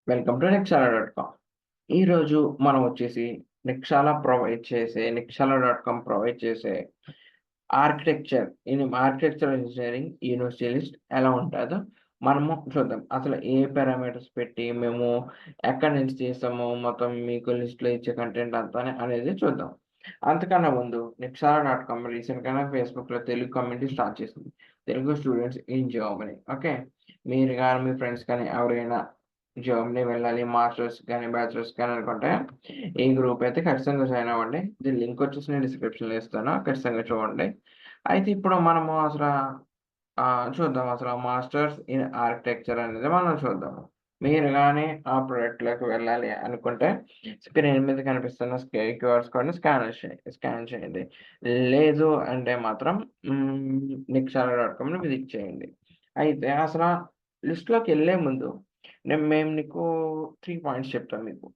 Welcome to నెక్సాలా.కామ్. ఈరోజు మనం వచ్చేసి నెక్సాలా.కామ్ ప్రొవైడ్ చేసే ఆర్కిటెక్చర్ ఇంజనీరింగ్ యూనివర్సిటీ లిస్ట్ ఎలా ఉంటుందో మనము చూద్దాం. అసలు ఏ పారామీటర్స్ పెట్టి మేము ఎక్కడి నుంచి తీస్తాము, మొత్తం మీకు లిస్ట్‌లో ఇచ్చే కంటెంట్ అంతా అనేది చూద్దాం. అంతకన్నా ముందు నెక్సాలా.కామ్ రీసెంట్‌గానే ఫేస్‌బుక్‌లో తెలుగు కమ్యూనిటీ స్టార్ట్ చేసింది. Telugu students in Germany. Okay. మీరు గాని, మీ ఫ్రెండ్స్ కానీ ఎవరైనా జర్మనీ వెళ్ళాలి మాస్టర్స్ కానీ, బ్యాచిలర్స్ కానీ అనుకుంటే ఈ గ్రూప్ అయితే ఖచ్చితంగా జాయిన్ అవ్వండి. దీని లింక్ వచ్చేసి నేను డిస్క్రిప్షన్‌లో ఇస్తాను. ఖచ్చితంగా చూడండి. అయితే ఇప్పుడు మనము చూద్దాం అసలు మాస్టర్స్ ఇన్ ఆర్కిటెక్చర్ అనేది మనం చూద్దాము. మీరు గాని ఆ ప్రాజెక్ట్‌లోకి వెళ్ళాలి అనుకుంటే స్క్రీన్ మీద కనిపిస్తున్న క్యూఆర్ కోడ్‌ని స్కాన్ చేయండి. లేదు అంటే మాత్రం నిక్షార.కామ్‌ని విజిట్ చేయండి. అయితే అసల లిస్ట్‌లోకెళ్ళే ముందు మేము నీకు 3 పాయింట్స్ చెప్తాను మీకు.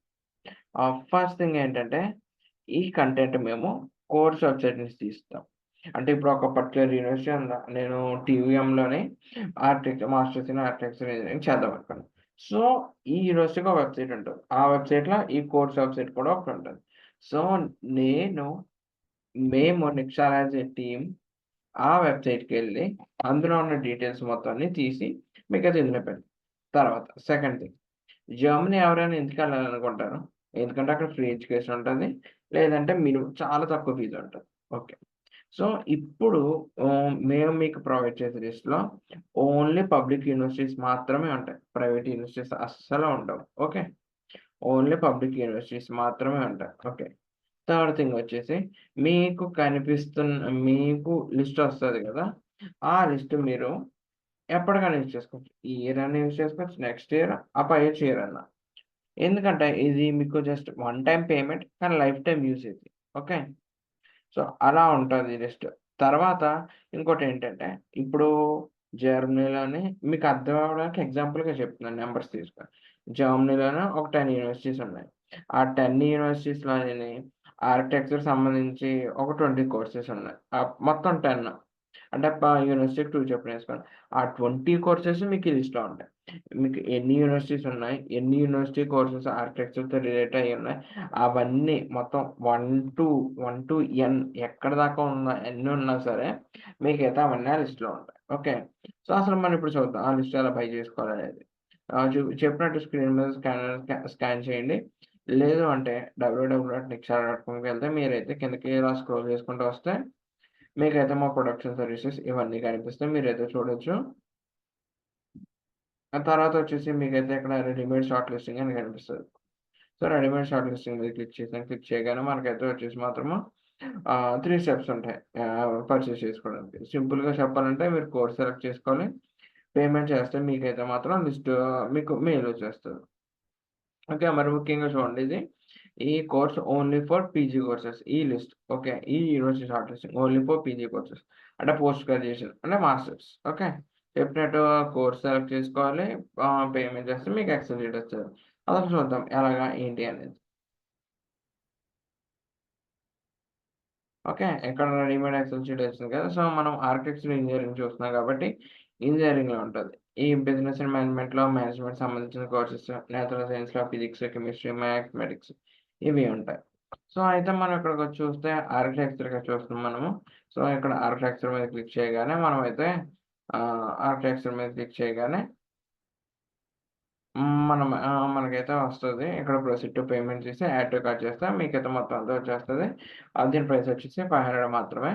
ఫస్ట్ థింగ్ ఏంటంటే, ఈ కంటెంట్ మేము కోర్స్ వెబ్‌సైట్ నుంచి తీస్తాం. అంటే ఇప్పుడు ఒక పర్టిక్యులర్ యూనివర్సిటీ ఉందా, నేను టీవీఎంలోని మాస్టర్స్ ఇన్ ఆర్కిటెక్చర్ ఇంజినీరింగ్ చేద్దామనుకున్నాను. సో, ఈ యూనివర్సిటీకి ఒక వెబ్‌సైట్ ఉంటది. ఆ వెబ్‌సైట్‌లో ఈ కోర్స్ వెబ్‌సైట్ కూడా ఒకటుంటది. సో, నేను మేము నిక్షార్ యాజ్ ఎ టీమ్ ఆ వెబ్‌సైట్‌కెళ్ళి అందులో ఉన్న డీటెయిల్స్ మొత్తం అన్ని తీసి మీకైతే ఇందులో పెడతాం. తర్వాత సెకండ్ థింగ్, జర్మనీ ఎవరైనా ఎందుకెళ్ళాలనుకుంటారు? ఎందుకంటే అక్కడ ఫ్రీ ఎడ్యుకేషన్ ఉంటది. లేదంటే చాలా తక్కువ ఫీజు ఉంటది. ఓకే. సో, ఇప్పుడు మేము మీకు ప్రొవైడ్ చేసే లిస్ట్‌లో ఓన్లీ పబ్లిక్ యూనివర్సిటీస్ మాత్రమే ఉంటాయి. ప్రైవేట్ యూనివర్సిటీస్ అస్సలు ఉండవు. ఓకే. ఓన్లీ పబ్లిక్ యూనివర్సిటీస్ మాత్రమే ఉంటాయి. ఓకే. థర్డ్ థింగ్ వచ్చేసి మీకు లిస్ట్ వస్తది గదా! ఆ లిస్ట్ మీరు ఎప్పటికైనా యూజ్ చేసుకోవచ్చు. ఈ ఇయర్ అన్నా యూజ్ చేసుకోవచ్చు. నెక్స్ట్ ఇయర్, పైనుంచి ఇయర్ అన్నా. ఎందుకంటే ఇది మీకు జస్ట్ వన్ టైమ్ పేమెంట్ కానీ లైఫ్ టైమ్ యూజ్ ఇది. ఓకే. సో, అలా ఉంటది లిస్ట్. తర్వాత ఇంకోటేంటంటే, ఇప్పుడు జర్మనీలోని మీకు అర్థం అవ్వడానికి ఎగ్జాంపుల్‌గా చెప్తున్నాను నంబర్స్ తీసుకొని. జర్మనీలోనే ఒక 10 యూనివర్సిటీస్ ఉన్నాయి. ఆ 10 యూనివర్సిటీస్‌లోని ఆర్కిటెక్చర్ సంబంధించి ఒక 20 కోర్సెస్ ఉన్నాయి. మొత్తం 10 అంటే యూనివర్సిటీకి 2 చొప్పున ఏసుకోండి. ఆ 20 కోర్సెస్ మీకు ఈ లిస్ట్‌లో ఉంటాయి. మీకు ఎన్ని యూనివర్సిటీస్ ఉన్నాయి, ఎన్ని యూనివర్సిటీ కోర్సెస్ ఆర్కిటెక్చర్‌తో రిలేట్ అయ్యి ఉన్నాయి, అవన్నీ మొత్తం 1-ఎన్ ఎక్కడి దాకా ఎన్నున్నా సరే మీకైతే అవన్నీ ఆ లిస్ట్‌లో ఉంటాయి. ఓకే. సో, అసలు మనం ఇప్పుడు చూద్దాం ఆ లిస్ట్ ఎలా బై చేసుకోవాలనేది. చెప్పినట్టు స్క్రీన్ మీద స్కాన్ చేయండి. లేదు అంటే www.niksha.comకి వెళ్తే మీరైతే కిందకి ఇలా స్క్రోల్ చేసుకుంటూ వస్తే మీకైతే మా ప్రొడక్షన్ సర్వీసెస్ ఇవన్నీ కనిపిస్తాయి. మీరైతే చూడొచ్చు. ఆ తర్వాత వచ్చేసి మీకైతే ఇక్కడ రెడీమేడ్ షార్ట్ లిస్టింగ్ అని కనిపిస్తది. సో, రెడీమేడ్ షార్ట్ లిస్టింగ్ మీద క్లిక్ చేసాను. క్లిక్ చేయగానే మనకైతే వచ్చేసి మాత్రము 3 స్టెప్స్ ఉంటాయి. పర్చేస్ చేసుకోవడానికి. సింపుల్‌గా చెప్పాలంటే మీరు కోర్స్ సెలెక్ట్ చేసుకోవాలి. పేమెంట్ చేస్తే మీకైతే మాత్రం మీకు మెయిల్ వచ్చేస్తది. ఓకే. మరి ముఖ్యంగా చూడండి ఇది. ఈ course only for PG courses. ఈ లిస్ట్ ఓకే. ఈ university short listing only for PG courses. అంటే పోస్ట్ గ్రాడ్యుయేషన్ అంటే మాస్టర్స్. ఓకే. చెప్పినట్టు కోర్స్ సెలెక్ట్ చేసుకోవాలి. పేమెంట్ చేస్తే మీకు ఎక్సెల్ షీట్ వస్తది. అసలు చూద్దాం ఎలాగా ఏంటి అనేది. ఓకే. ఇక్కడ రెడీమేడ్ ఎక్సెల్ షీట్ వచ్చింది కదా! సో, మనం ఆర్కిటెక్చర్ ఇంజినీరింగ్ చూస్తున్నాం కాబట్టి ఇంజినీరింగ్‌లో ఉంటది. ఈ బిజినెస్ అండ్ మేనేజ్మెంట్ సంబంధించిన కోర్సెస్, నేచురల్ సైన్స్‌లో ఫిజిక్స్, కెమిస్ట్రీ, మ్యాథమెటిక్స్ ఇవి ఉంటాయి. సో, అయితే మనం ఇక్కడికొచ్చి చూస్తే ఆర్కిటెక్చర్‌గా చూస్తున్నాం మనము. సో, ఇక్కడ ఆర్కిటెక్చర్ మీద క్లిక్ చేయగానే మనమైతే ఆర్కిటెక్చర్ మీద క్లిక్ చేయగానే మనకైతే వస్తది. ఇక్కడ ప్రొసీడ్ టు పేమెంట్ చేసి యాడ్ టు కార్ట్ చేస్తే మీకైతే మొత్తం అంతా వచ్చేస్తది. దీని ప్రైస్ వచ్చేసి 500 మాత్రమే.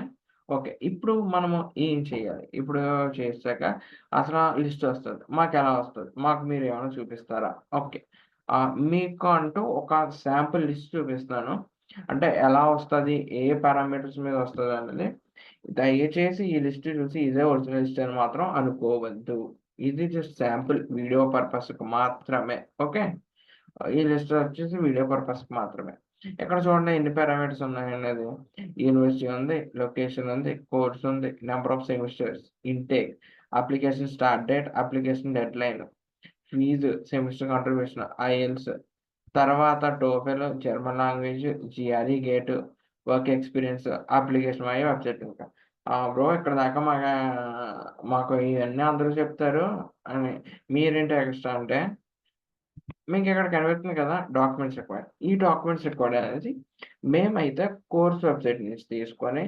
ఓకే. ఇప్పుడు మనము ఏం చేయాలి? ఇప్పుడు చేసాక అసలా లిస్ట్ వస్తది. మాకెలా వస్తది? మాకు మీరేమన్నా చూపిస్తారా? ఓకే. మీకు అంటూ ఒక శాంపుల్ లిస్ట్ చూపిస్తాను. అంటే ఎలా వస్తది? ఏ పారామీటర్స్ మీద వస్తదనేది దయచేసి ఈ లిస్ట్ చూసి ఇదే ఒరిజినల్ లిస్ట్ అని మాత్రం అనుకోవద్దు. ఇది జస్ట్ శాంపుల్ వీడియో పర్పస్‌కి మాత్రమే. ఓకే. ఈ లిస్ట్ వచ్చేసి వీడియో పర్పస్‌కి మాత్రమే. ఇక్కడ చూడండి ఎన్ని పారామీటర్స్ ఉన్నాయనేది. యూనివర్సిటీ ఉంది, లొకేషన్ ఉంది, కోర్స్ ఉంది, number of semesters, intake, application start date, application deadline, fee, semester contribution, IELTS, తర్వాత TOEFL, German language, GRE GATE, work experience, application website ఇంకా. బ్రో ఇక్కడి దాకా మాకు ఇవన్నీ అందరూ చెప్తారు అని మీరేంటి ఎక్స్‌ట్రా అంటే మీకు ఇక్కడ కనిపిస్తుంది కదా డాక్యుమెంట్స్ రిక్వైర్డ్. ఈ డాక్యుమెంట్స్ రిక్వైర్డ్ అనేది మేమైతే కోర్స్ వెబ్‌సైట్ నుంచి తీసుకొని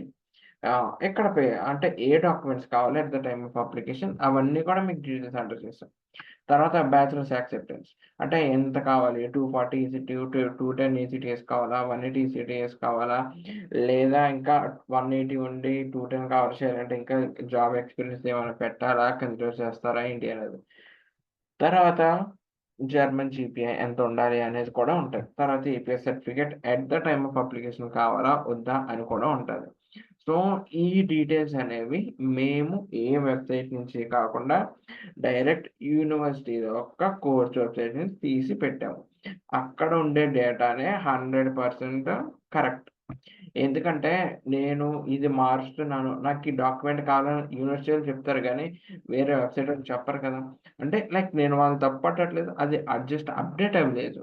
ఇక్కడ అంటే ఏ డాక్యుమెంట్స్ కావాలి at the time of application అవన్నీ కూడా మీకు డీటెయిల్స్ ఎంటర్ చేస్తాం. తర్వాత బ్యాచిలర్స్ యాక్సెప్టెన్స్ అంటే ఎంత కావాలి? 240 ఈసీటీ, 210 ఈసీటీఎస్ కావాలా? 180 ఈసీటీఎస్ కావాలా? లేదా ఇంకా 180 ఉండి 210 కవర్ చేయాలంటే ఇంకా జాబ్ ఎక్స్‌పీరియన్స్ ఏమైనా పెట్టాలా? కన్సిడర్ చేస్తారా ఏంటి అనేది. తర్వాత జర్మన్ జీపీఏ ఎంత ఉండాలి అనేది కూడా ఉంటది. తర్వాత EPS certificate at the time of application కావాలా? వద్దా? అని కూడా ఉంటది. సో, ఈ డీటెయిల్స్ అనేవి మేము ఏ వెబ్‌సైట్ నుంచి కాకుండా డైరెక్ట్ యూనివర్సిటీ యొక్క కోర్స్ వెబ్‌సైట్ నుంచి తీసి పెట్టాము. అక్కడ ఉండే డేటానే 100% కరెక్ట్. ఎందుకంటే నేను ఇది మారుస్తున్నాను. నాకు ఈ డాక్యుమెంట్ కావాలని యూనివర్సిటీ‌లో చెప్తారు గానీ, వేరే వెబ్‌సైట్‌లో చెప్పరు కదా! అంటే లైక్ నేను వాళ్ళని తప్పు పట్టట్లేదు. అది జస్ట్ అప్‌డేట్ అవ్వలేదు.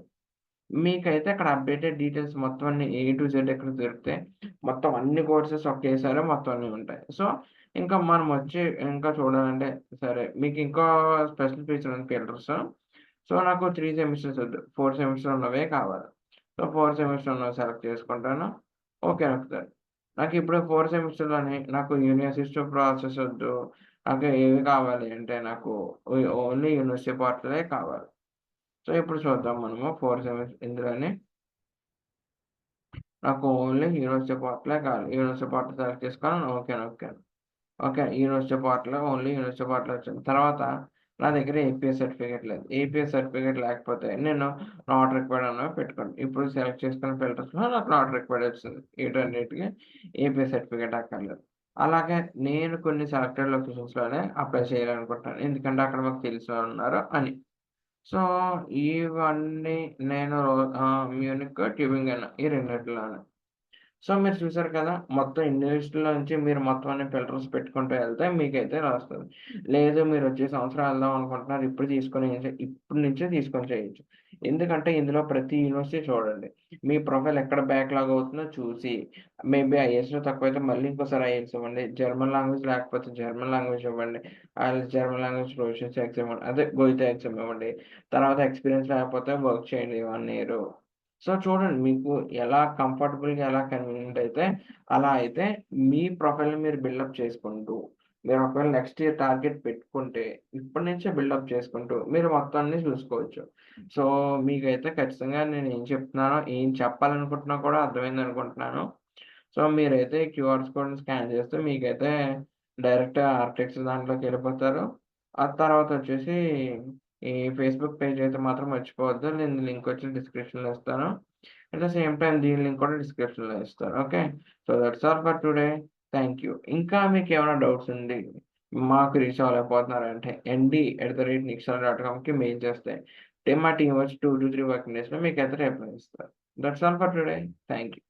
మీకైతే అక్కడ అప్‌డేటెడ్ డీటెయిల్స్ మొత్తం అన్నీ ఏ టు జెడ్ ఇక్కడ దొరుకుతాయి. మొత్తం అన్ని కోర్సెస్ ఒకేసారి మొత్తం అన్నీ ఉంటాయి. సో, ఇంకా మనం వచ్చి ఇంకా చూడాలంటే సరే మీకు ఇంకో స్పెషల్ ఫీచర్ ఉంది ఫిల్టర్స్. సో, నాకు 3 సెమిస్టర్స్ వద్దు. 4 సెమిస్టర్ ఉన్నవే కావాలి. సో, 4 సెమిస్టర్ ఉన్నవి సెలెక్ట్ చేసుకుంటాను. ఓకే నొక్కుతాను. నాకిప్పుడు 4 సెమిస్టర్‌లోని నాకు యూనివర్సిటీ ప్రాసెస్ వద్దు. నాకు ఏవి కావాలి అంటే నాకు ఓన్లీ యూనివర్సిటీ పోర్టలే కావాలి. సో, ఇప్పుడు చూద్దాం మనము 4 ఇందులోని నాకు ఓన్లీ యూనివర్సిటీ పోర్టలే కావాలి. యూనివర్సిటీ పోర్టల్ సెలెక్ట్ చేసుకొని ఓకే నొక్కాను. Okay. University portal only university portal వచ్చింది. తర్వాత నా దగ్గర ఏపీఎస్ సర్టిఫికేట్ లేదు. ఏపీఎస్ సర్టిఫికేట్ లేకపోతే నేను నాట్ రిక్వైర్డ్ అన్నవి పెట్టుకోండి. ఇప్పుడు సెలెక్ట్ చేసుకున్న ఫిల్టర్స్‌లో నాకు నాట్ రిక్వైర్డ్ వచ్చింది. వీటన్నిటికి ఏపీఎస్ సర్టిఫికేట్ అక్కర్లేదు. అలాగే నేను కొన్ని సెలెక్టెడ్ లొకేషన్స్‌లోనే అప్లై చేయాలనుకుంటున్నాను. ఎందుకంటే అక్కడ మాకు తెలిసినోళ్ళు ఉన్నారు అని. సో, ఇవన్నీ నేను మ్యూనిక్, ట్యూబింగన్ ఈ రెండిట్లోనే. సో, మీరు చూసారు కదా! మొత్తం ఇన్ని లిస్టుల నుంచి మీరు మొత్తం అన్ని ఫిల్టర్స్ పెట్టుకుంటూ ఎళ్తే మీకైతే రాస్తది. లేదు మీరు వచ్చే సంవత్సరం ఎళ్దాం అనుకుంటున్నారు. ఇప్పటి నుంచే తీసుకొని చేయొచ్చు. ఎందుకంటే ఇందులో ప్రతి యూనివర్సిటీ చూడండి. మీ ప్రొఫైల్ ఎక్కడ బ్యాక్‌లాగ్ అవుతుందో చూసి మేబీ ఐఏఎస్‌లో తక్కువైతే మళ్ళీ ఇంకోసారి ఐఏఎస్ ఇవ్వండి. జర్మన్ లాంగ్వేజ్ లేకపోతే జర్మన్ లాంగ్వేజ్ ఇవ్వండి. జర్మన్ లాంగ్వేజ్ ప్రొఫిషియన్సీ ఎగ్జామ్ ఇవ్వండి. అదే గోయితే ఎగ్జామ్ ఇవ్వండి. తర్వాత ఎక్స్‌పీరియన్స్ లేకపోతే వర్క్ చేయండి 1 ఇయరు. సో, చూడండి మీకు ఎలా కంఫర్టబుల్‌గా ఎలా కన్వీనియంట్ అయితే, అలా అయితే మీ ప్రొఫైల్‌ని మీరు బిల్డప్ చేసుకుంటూ, మీరు ఒకవేళ నెక్స్ట్ ఇయర్ టార్గెట్ పెట్టుకుంటే, ఇప్పటి నుంచే బిల్డప్ చేసుకుంటూ, మీరు మొత్తాన్ని చూసుకోవచ్చు. సో, మీకైతే ఖచ్చితంగా నేను ఏం చెప్తున్నానో, ఏం చెప్పాలనుకుంటున్నా కూడా అర్థమైందనుకుంటున్నాను. సో, మీరైతే క్యూఆర్స్ కోడ్‌ని స్కాన్ చేస్తే మీకైతే డైరెక్ట్ ఆర్కిటెక్చర్ దాంట్లోకెళ్ళిపోతారు. ఆ తర్వాతొచ్చేసి ఈ ఫేస్‌బుక్ పేజ్ అయితే మాత్రం మర్చిపోవద్దు. నేను లింక్ వచ్చి డిస్క్రిప్షన్‌లో ఇస్తాను. అట్ ద సేమ్ టైమ్ దీని లింక్ కూడా డిస్క్రిప్షన్‌లో ఇస్తాను. Okay. So, that's all for today. Thank you. ఇంకా మీకేమైనా డౌట్స్ ఉండి మాకు రీచ్ అవ్వలేకపోతున్నారంటే nd@nixon.comకి మెయిల్ చేస్తే మా టీమ్ వచ్చి 2-3 వర్కింగ్ డేస్‌లో మీకైతే రిప్లై ఇస్తారు. That's all for today. Thank you.